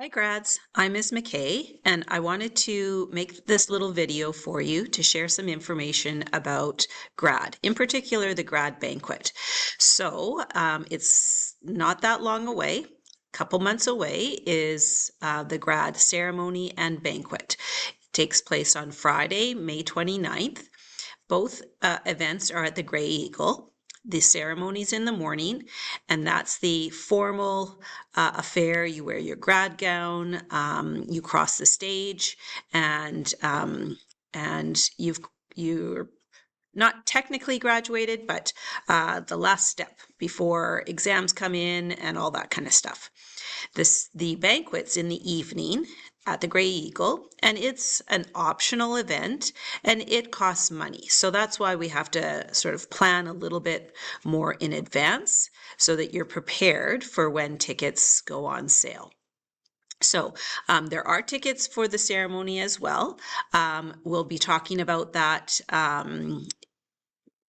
Hi grads, I'm Ms. McKay and I wanted to make this little video for you to share some information about Grad, in particular the Grad Banquet. It's not that long away, a couple months away is the Grad Ceremony and Banquet. It takes place on Friday, May 29th. Both events are at the Grey Eagle. The ceremony's in the morning, and that's the formal affair. You wear your grad gown, you cross the stage, and you're not technically graduated, but the last step before exams come in and all that kind of stuff. The banquet's in the evening at the Grey Eagle, and it's an optional event and it costs money. So that's why we have to sort of plan a little bit more in advance so that you're prepared for when tickets go on sale. So there are tickets for the ceremony as well. We'll be talking about that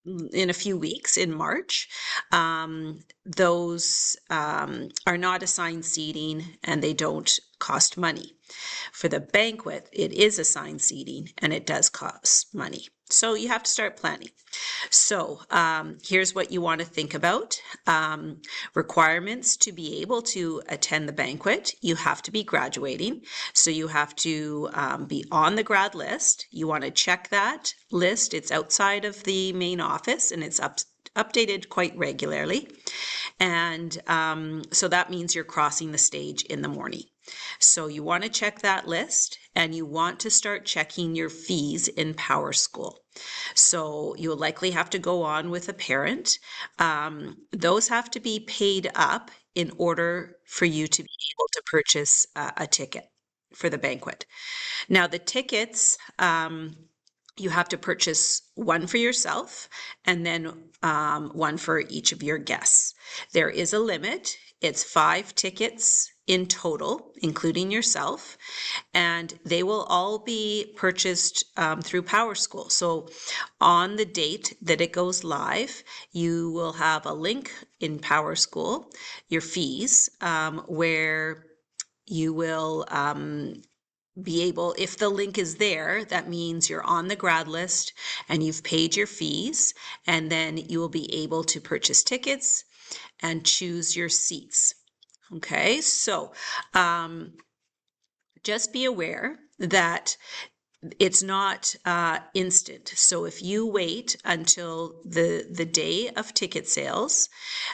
in a few weeks in March. Those are not assigned seating and they don't cost money. For the banquet, it is assigned seating and it does cost money. So you have to start planning. So here's what you want to think about. Requirements to be able to attend the banquet. You have to be graduating. So you have to be on the grad list. You want to check that list. It's outside of the main office and it's updated quite regularly. And so that means you're crossing the stage in the morning. So you want to check that list and you want to start checking your fees in Power School. So you'll likely have to go on with a parent. Those have to be paid up in order for you to be able to purchase a ticket for the banquet. Now the tickets, you have to purchase one for yourself and then one for each of your guests. There is a limit. It's 5 tickets in total, including yourself, and they will all be purchased through Power School. So on the date that it goes live, you will have a link in Power School, your fees, where you will be able, if the link is there, that means you're on the grad list and you've paid your fees, and then you will be able to purchase tickets and choose your seats. Okay, so just be aware that it's not instant. So if you wait until the day of ticket sales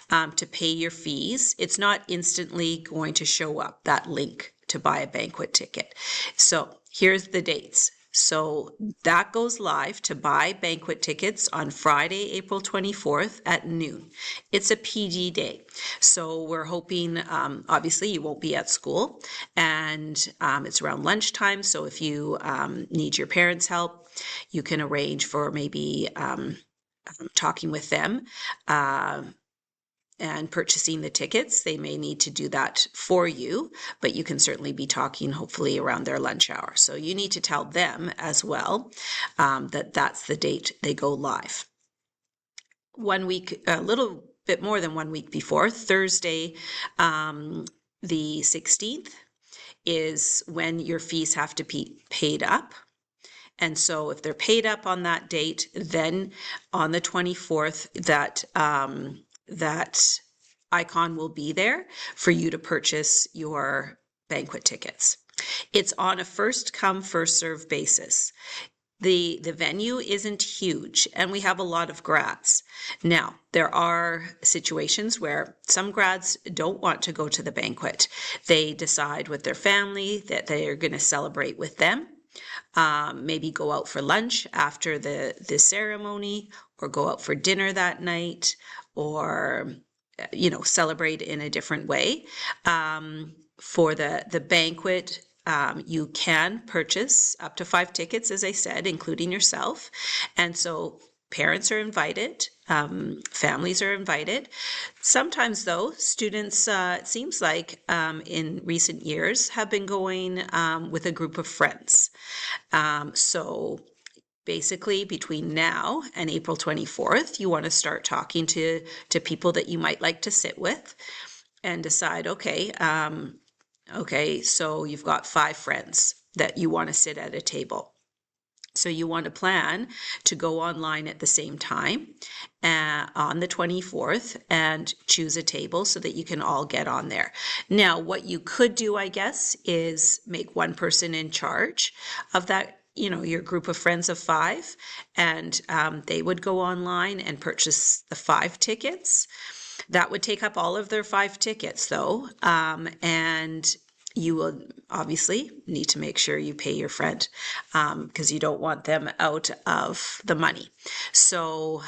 to pay your fees, it's not instantly going to show up, that link to buy a banquet ticket. So here's the dates. So that goes live to buy banquet tickets on Friday, April 24th at noon. It's a PD day. So we're hoping, obviously you won't be at school, and it's around lunchtime. So if you need your parents' help, you can arrange for maybe talking with them and purchasing the tickets. They may need to do that for you, but you can certainly be talking hopefully around their lunch hour. So you need to tell them as well that that's the date they go live. 1 week, a little bit more than 1 week before, Thursday, the 16th, is when your fees have to be paid up. And so if they're paid up on that date, then on the 24th, that icon will be there for you to purchase your banquet tickets. It's on a first come, first serve basis. The venue isn't huge and we have a lot of grads. Now, there are situations where some grads don't want to go to the banquet. They decide with their family that they are going to celebrate with them. Maybe go out for lunch after the ceremony, or go out for dinner that night, or celebrate in a different way. For the banquet, you can purchase up to 5 tickets, as I said, including yourself. And so parents are invited, families are invited. Sometimes though, students, it seems like in recent years, have been going with a group of friends. So basically between now and April 24th, you want to start talking to people that you might like to sit with and decide, okay, Okay, so you've got 5 friends that you want to sit at a table. So you want to plan to go online at the same time on the 24th and choose a table so that you can all get on there. Now, what you could do, I guess, is make one person in charge of that, your group of friends of 5, and they would go online and purchase the 5 tickets. That would take up all of their 5 tickets, though, and you will obviously need to make sure you pay your friend because you don't want them out of the money. So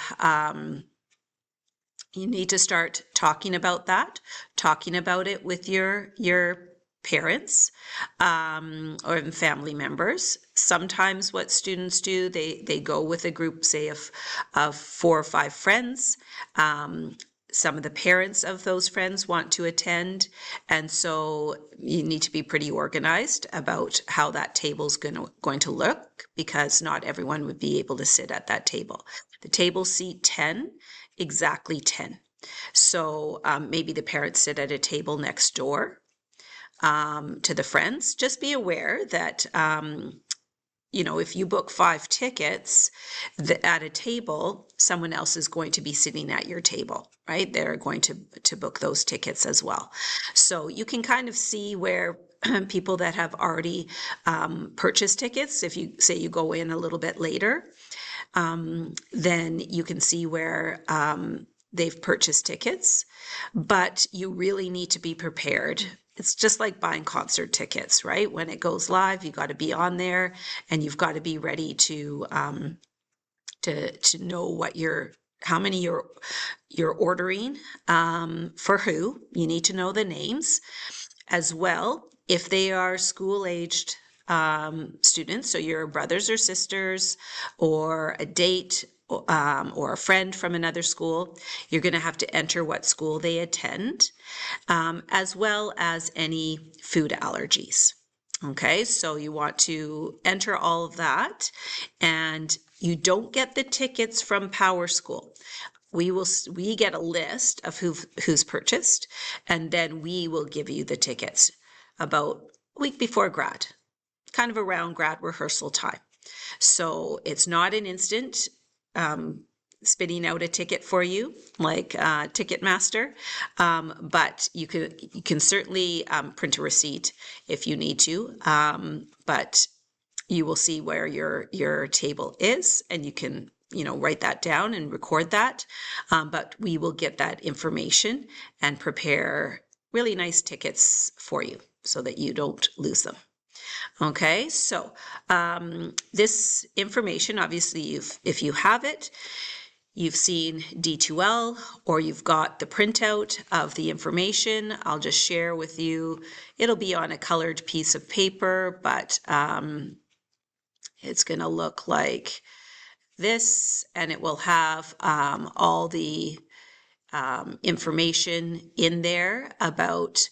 you need to start talking about that, talking about it with your parents or family members. Sometimes what students do, they go with a group, say, of 4 or 5 friends. Some of the parents of those friends want to attend, and so you need to be pretty organized about how that table's going to look, because not everyone would be able to sit at that table. The table seat 10, exactly 10. So maybe the parents sit at a table next door to the friends. Just be aware that if you book 5 tickets at a table, someone else is going to be sitting at your table, right? They're going to book those tickets as well. So you can kind of see where people that have already purchased tickets, if you say you go in a little bit later, then you can see where they've purchased tickets, but you really need to be prepared. It's just like buying concert tickets, right? When it goes live, you got to be on there, and you've got to be ready to know how many you're ordering, for who. You need to know the names as well. If they are school-aged students, so your brothers or sisters, or a date, or a friend from another school, you're going to have to enter what school they attend, as well as any food allergies. Okay, so you want to enter all of that, and you don't get the tickets from Power School. We get a list of who's purchased, and then we will give you the tickets about a week before Grad, kind of around Grad rehearsal time. So it's not an instant spitting out a ticket for you like Ticketmaster, but you can certainly print a receipt if you need to, but you will see where your table is, and you can write that down and record that, but we will get that information and prepare really nice tickets for you so that you don't lose them. Okay, so this information, obviously, if you have it, you've seen D2L, or you've got the printout of the information, I'll just share with you. It'll be on a colored piece of paper, but it's going to look like this, and it will have all the information in there about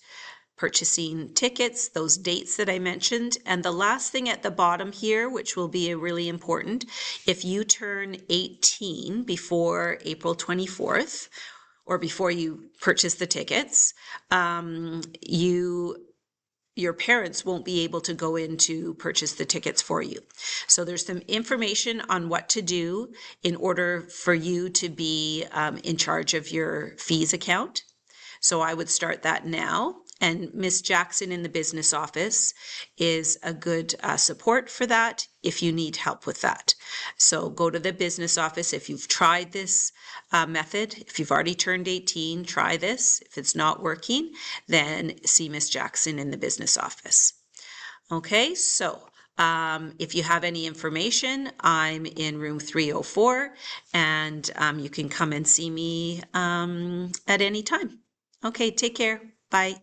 purchasing tickets, those dates that I mentioned. And the last thing at the bottom here, which will be really important, if you turn 18 before April 24th, or before you purchase the tickets, your parents won't be able to go in to purchase the tickets for you. So there's some information on what to do in order for you to be in charge of your fees account. So I would start that now. And Miss Jackson in the business office is a good support for that if you need help with that. So go to the business office if you've tried this method. If you've already turned 18, try this. If it's not working, then see Miss Jackson in the business office. Okay, so if you have any information, I'm in room 304, and you can come and see me at any time. Okay, take care. Bye.